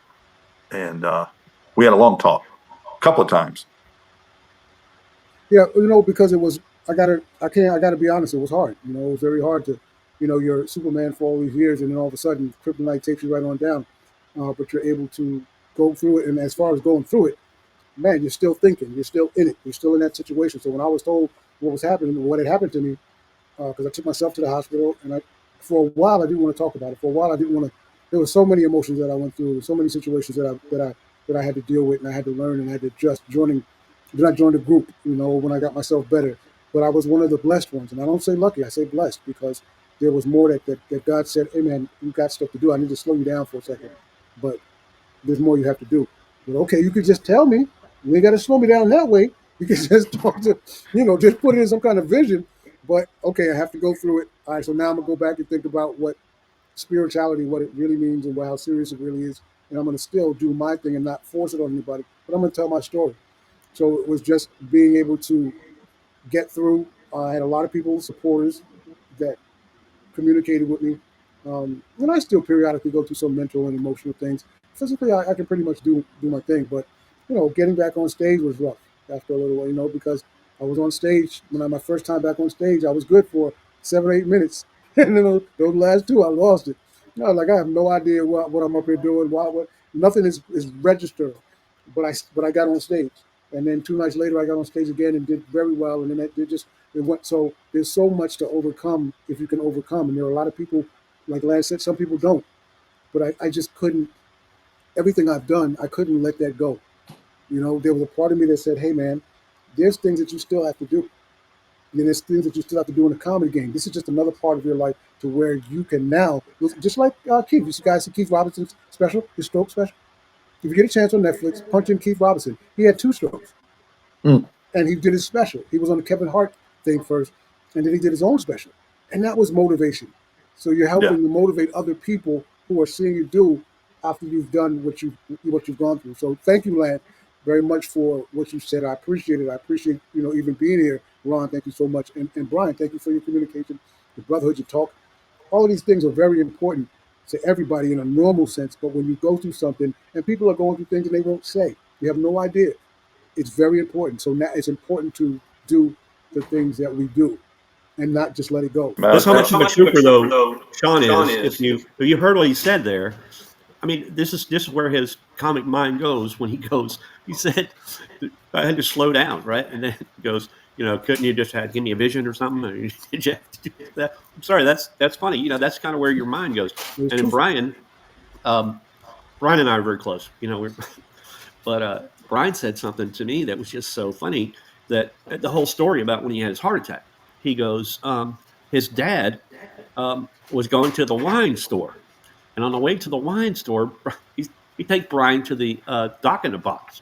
And we had a long talk, a couple of times. Yeah, because it was. I gotta be honest. It was hard. It was very hard to, you're Superman for all these years, and then all of a sudden, kryptonite takes you right on down. But you're able to go through it, and as far as going through it, man, you're still thinking, you're still in it, you're still in that situation. So when I was told what was happening, what had happened to me, because I took myself to the hospital, and for a while I didn't want to talk about it. For a while I didn't want to. There were so many emotions that I went through, so many situations that I had to deal with, and I had to learn, and I had to adjust. Then I joined a group, when I got myself better. But I was one of the blessed ones, and I don't say lucky, I say blessed because there was more that God said, hey man, you got stuff to do. I need to slow you down for a second, but there's more you have to do. But okay, you could just tell me. You ain't got to slow me down that way. You can just talk to, just put it in some kind of vision. But okay, I have to go through it. All right, so now I'm gonna go back and think about what spirituality, what it really means, and how serious it really is. And I'm gonna still do my thing and not force it on anybody. But I'm gonna tell my story. So it was just being able to get through. I had a lot of people, supporters, that communicated with me. And I still periodically go through some mental and emotional things. Physically, I can pretty much do my thing, but getting back on stage was rough after a little while, because I was on stage my first time back on stage. I was good for 7 or 8 minutes, and then those last two, I lost it. Like I have no idea what I'm up here doing. What nothing is registered, but I got on stage, and then 2 nights later, I got on stage again and did very well, and then it went. So there's so much to overcome if you can overcome, and there are a lot of people, like Lance said, some people don't, but I just couldn't. Everything I've done, I couldn't let that go. There was a part of me that said, "Hey, man, there's things that you still have to do. There's things that you still have to do in the comedy game. This is just another part of your life to where you can now, just like Keith. You guys see Keith Robinson's special, his stroke special. If you get a chance on Netflix, punch in Keith Robinson. He had 2 strokes, Mm. and he did his special. He was on the Kevin Hart thing first, and then he did his own special, and that was motivation. So you're Yeah. helping to motivate other people who are seeing you do after you've done what you've gone through. So thank you, Lance, very much for what you said. I appreciate it. I appreciate even being here. Ron, thank you so much, and Brian, thank you for your communication, the brotherhood, you talk. All of these things are very important to everybody in a normal sense. But when you go through something and people are going through things and they won't say, you have no idea. It's very important. So now it's important to do the things that we do and not just let it go. That's how Matter much of a trooper, though, Sean is. If you heard what he said there, I mean, this is where his comic mind goes when he goes. He said, "I had to slow down, right?" And then he goes, couldn't you just give me a vision or something? Or did you have to do that? I'm sorry, that's funny. That's kind of where your mind goes. It's And then true. Brian and I are very close. But Brian said something to me that was just so funny, that the whole story about when he had his heart attack. He goes, his dad was going to the wine store, and on the way to the wine store, he takes Brian to the Doc in the Box.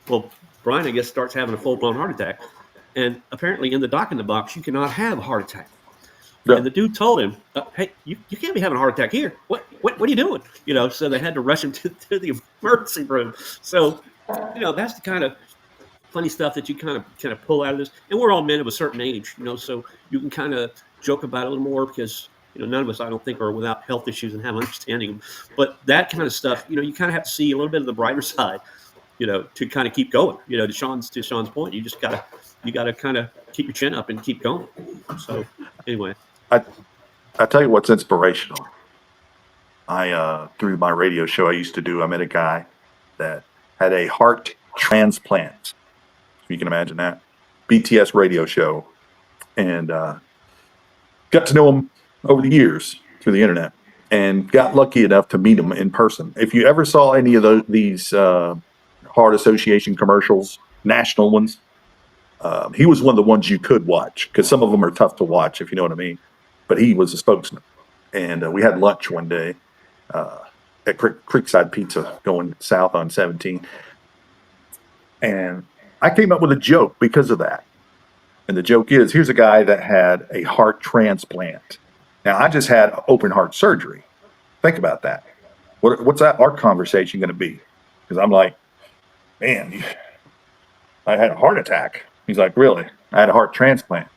Well, Brian, I guess, starts having a full blown heart attack, and apparently in the Doc in the Box, you cannot have a heart attack. Yeah. And the dude told him, "Hey, you can't be having a heart attack here. What are you doing?" So they had to rush him to the emergency room. So, that's the kind of funny stuff that you kind of pull out of this. And we're all men of a certain age, so you can kind of joke about it a little more because none of us, I don't think, are without health issues and have understanding them. But that kind of stuff, you kind of have to see a little bit of the brighter side, to kind of keep going. To Sean's point, you gotta kind of keep your chin up and keep going. So anyway. I tell you what's inspirational. Through my radio show I used to do, I met a guy that had a heart transplant. If you can imagine that. BTS radio show. And got to know him over the years through the internet and got lucky enough to meet him in person. If you ever saw any of these Heart Association commercials, national ones, he was one of the ones you could watch because some of them are tough to watch, if you know what I mean. But he was a spokesman. And we had lunch one day at Creekside Pizza going south on 17. And I came up with a joke because of that. And the joke is, here's a guy that had a heart transplant. Now, I just had open heart surgery. Think about that. What's that art conversation going to be? Because I'm like, man, I had a heart attack. He's like, really? I had a heart transplant.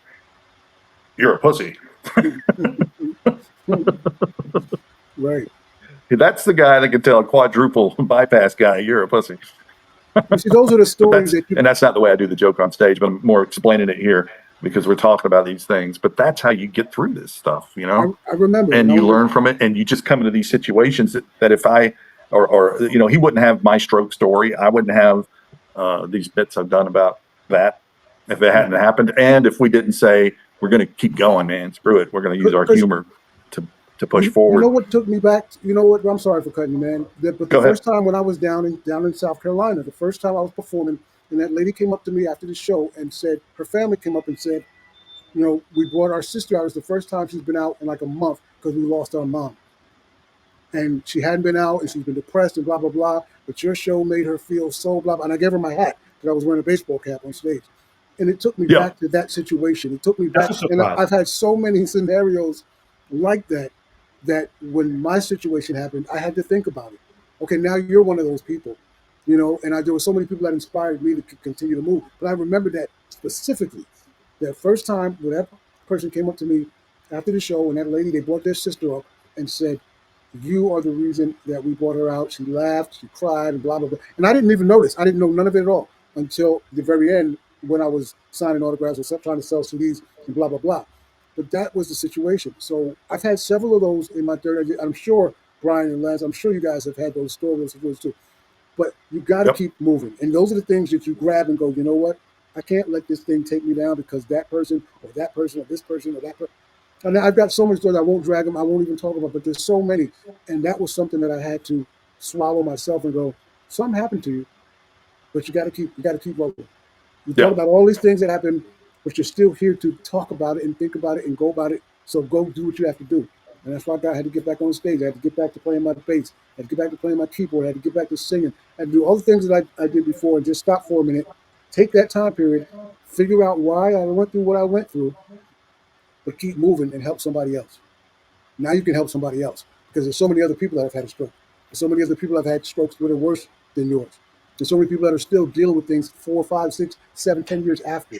You're a pussy. Right. That's the guy that can tell a quadruple bypass guy, you're a pussy. You see, those are the stories And that's not the way I do the joke on stage, but I'm more explaining it here because we're talking about these things. But that's how you get through this stuff, I remember. and you learn from it, and you just come into these situations that if I, or he wouldn't have my stroke story. I wouldn't have these bits I've done about that if it hadn't happened. And if we didn't say, we're going to keep going, man, screw it. We're going to use our humor to push forward. You know what took me back? You know what? I'm sorry for cutting you, man. But the first time when I was down in South Carolina, the first time I was performing, and that lady came up to me after the show and said, her family came up and said, we brought our sister out. It was the first time she's been out in like a month because we lost our mom. And she hadn't been out and she's been depressed and blah, blah, blah. But your show made her feel so blah, blah. And I gave her my hat because I was wearing a baseball cap on stage. And it took me Yeah. back to that situation. It took me That's back. a And surprise. I've had so many scenarios like that, that when my situation happened, I had to think about it. Okay, now you're one of those people, and there were so many people that inspired me to continue to move. But I remember that specifically. That first time when that person came up to me after the show, and that lady, they brought their sister up and said, "You are the reason that we brought her out." She laughed, she cried, and blah, blah, blah. And I didn't even notice. I didn't know none of it at all until the very end when I was signing autographs or trying to sell CDs and blah, blah, blah. But that was the situation. So I've had several of those in my 30 years. I'm sure, Brian and Lance, I'm sure you guys have had those stories too. But you got to Yep. keep moving. And those are the things that you grab and go, you know what? I can't let this thing take me down because that person or that person or this person or that person. And I've got so many stories. I won't drag them. I won't even talk about. But there's so many, and that was something that I had to swallow myself and go. Something happened to you, but you got to keep rolling. You Yeah. talk about all these things that happen, but you're still here to talk about it and think about it and go about it. So go do what you have to do. And that's why I had to get back on stage. I had to get back to playing my bass. I had to get back to playing my keyboard. I had to get back to singing. I had to do all the things that I did before and just stop for a minute, take that time period, figure out why I went through what I went through, but keep moving and help somebody else. Now you can help somebody else because there's so many other people that have had a stroke. There's so many other people that have had strokes that are worse than yours. There's so many people that are still dealing with things 4, 5, 6, 7, 10 years after.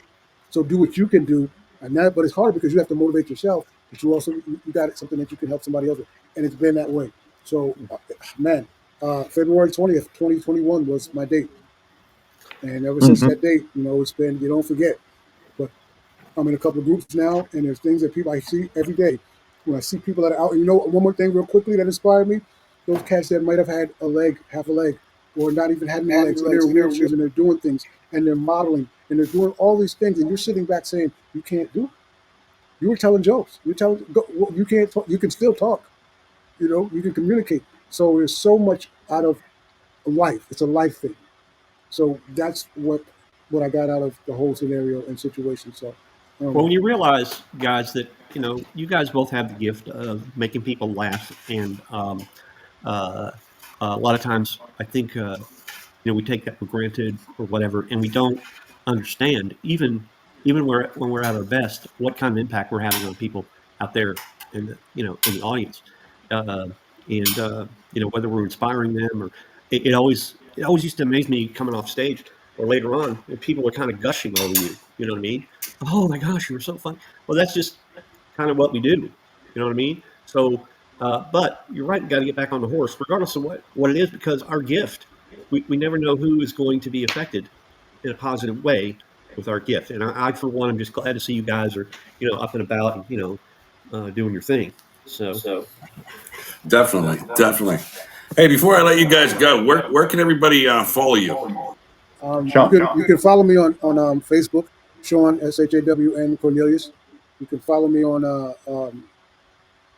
So do what you can do, but it's hard because you have to motivate yourself. But you got something that you can help somebody else with, and it's been that way. So, man, February 20th, 2021 was my date, and ever since Mhm. that date, it's been you don't forget. But I'm in a couple of groups now, and there's things that people I see every day. When I see people that are out, and one more thing real quickly that inspired me, those cats that might have had a leg, half a leg, or not even had any legs, and they're in wheelchairs and they're doing things and they're modeling and they're doing all these things, and you're sitting back saying, you can't do it. You were telling jokes. You can't talk, you can still talk. You can communicate. So there's so much out of life. It's a life thing. So that's what I got out of the whole scenario and situation. So I don't Well, know. when you realize, guys, that you guys both have the gift of making people laugh, and uh, a lot of times I think we take that for granted or whatever, and we don't understand even when we're at our best what kind of impact we're having on people out there in the audience, uh, and whether we're inspiring them or it always used to amaze me coming off stage or later on if people are kind of gushing over you. You know what I mean? Oh my gosh, you were so funny. Well, that's just kind of what we do. You know what I mean? So, but you're right. You got to get back on the horse, regardless of what it is, because our gift, we never know who is going to be affected in a positive way with our gift. And I for one, I'm just glad to see you guys are, up and about and, doing your thing. So, Definitely, definitely. Hey, before I let you guys go, where can everybody follow you? You Sean. can follow me on Facebook, Sean SHAWN Cornelius. You can follow me on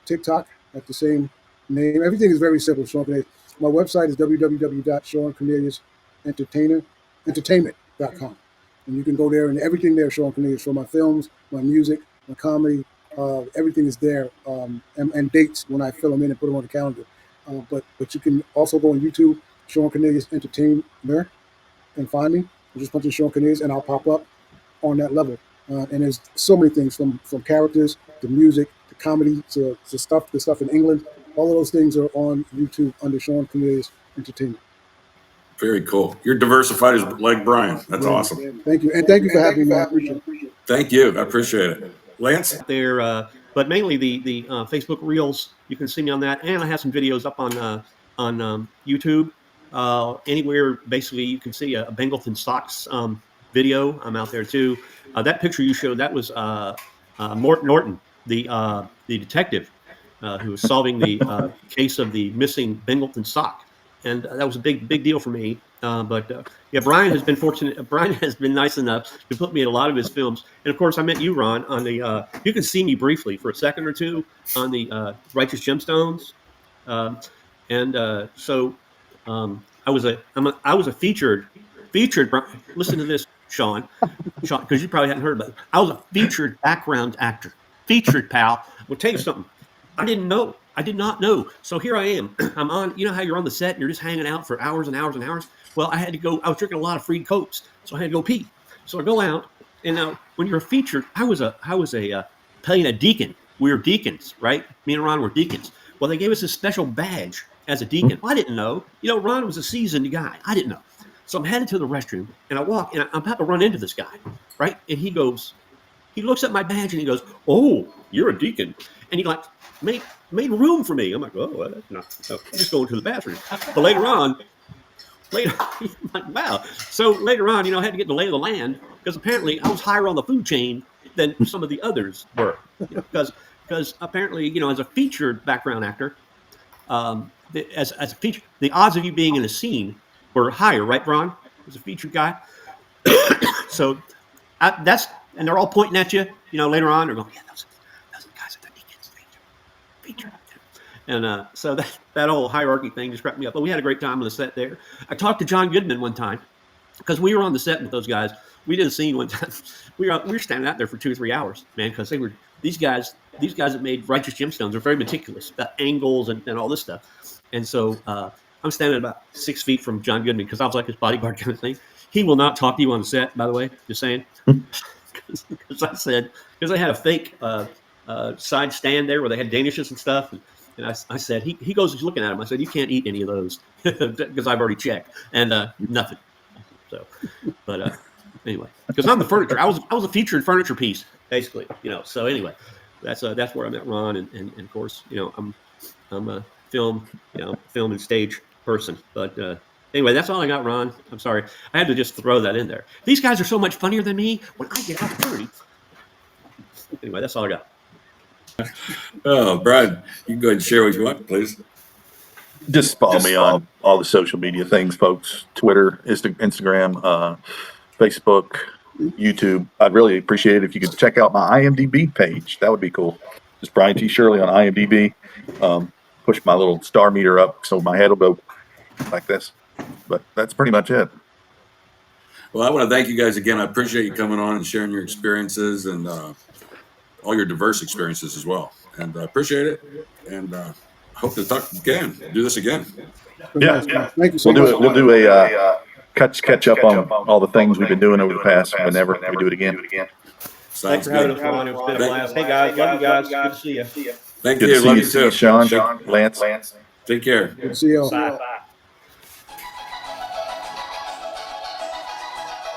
TikTok at the same name. Everything is very simple, Sean Cornelius. My website is www.seancorneliusentertainment.com. And you can go there and everything there, Sean Cornelius, for my films, my music, my comedy, everything is there, and dates when I fill them in and put them on the calendar. But you can also go on YouTube, Sean Cornelius Entertainer, and find me. Just punch in Sean Cornelius, and I'll pop up on that level. And there's so many things from characters to music to comedy to the stuff in England. All of those things are on YouTube under Sean Cornelius Entertainment. Very cool. You're diversified as like Brian. That's Yeah, awesome. thank you, and thank you for having me, man. I appreciate it. Thank you. I appreciate it. Lance? there, but mainly the Facebook Reels. You can see me on that, and I have some videos up on YouTube. Anywhere basically you can see a Bengals socks video. I'm out there too. That picture you showed, that was Mort Norton, the detective who was solving the case of the missing Bengals sock, and that was a big deal for me. But yeah, Brian has been fortunate. Brian has been nice enough to put me in a lot of his films, and of course, I met you, Ron, on the. You can see me briefly for a second or two on the Righteous Gemstones, um, and so I was a featured. Listen to this. Sean, because you probably hadn't heard about it. I was a featured background actor. Featured, pal. We'll tell you something. I didn't know. I did not know. So here I am. I'm on, you know how you're on the set and you're just hanging out for hours and hours and hours? Well, I had to go, I was drinking a lot of free Cokes, so I had to go pee. So I go out, and now when you're a featured, I was playing a deacon. We were deacons, right? Me and Ron were deacons. Well, they gave us a special badge as a deacon. I didn't know. You know, Ron was a seasoned guy. I didn't know. So I'm headed to the restroom, and I walk, and I'm about to run into this guy, right? And he looks at my badge, and he goes, "Oh, you're a deacon," and he like made room for me. I'm like, "Oh, well, that's not. I'm just going to the bathroom." But later, like, wow. So later on, you know, I had to get the lay of the land because apparently I was higher on the food chain than some of the others were, because apparently, you know, as a featured background actor, as a feature, the odds of you being in a scene were higher, right, Ron? As a featured guy. So and they're all pointing at you, you know, later on. They're going, yeah, those guys are the deacons, featured. And so that whole hierarchy thing just cracked me up. But we had a great time on the set there. I talked to John Goodman one time because we were on the set with those guys. We did a scene one time. We were standing out there for 2 or 3 hours, man, because these guys that made Righteous Gemstones are very meticulous about angles and all this stuff. And so I'm standing about 6 feet from John Goodman because I was like his bodyguard kind of thing. He will not talk to you on the set, by the way, just saying. Because they had a fake side stand there where they had Danishes and stuff. And I said, he goes, he's looking at him. I said, you can't eat any of those because I've already checked. And nothing. So, but anyway, because I'm the furniture. I was a featured furniture piece, basically, you know. So anyway, that's where I met Ron. And of course, you know, I'm a film and stage person. But anyway, that's all I got, Ron. I'm sorry. I had to just throw that in there. These guys are so much funnier than me when I get opportunity. Anyway, that's all I got. Oh, Brad, you can go ahead and share what you want, please. Just follow me on all the social media things, folks. Twitter, Instagram, Facebook, YouTube. I'd really appreciate it if you could check out my IMDb page. That would be cool. Just Brian T. Shirley on IMDb. Push my little star meter up so my head will go like this. But that's pretty much it. Well, I want to thank you guys again. I appreciate you coming on and sharing your experiences and all your diverse experiences as well. And I appreciate it. And hope to talk again. Do this again. Yeah. Thank you so much. We'll do a catch up on all the things we've been doing over the past whenever we do it again. Thanks for having us on. It's been a blast. Hey guys, love you guys. Good to see you. Thank Good you. to see Love you, you too. Sean, Lance. Take care. Good to see you all. Bye.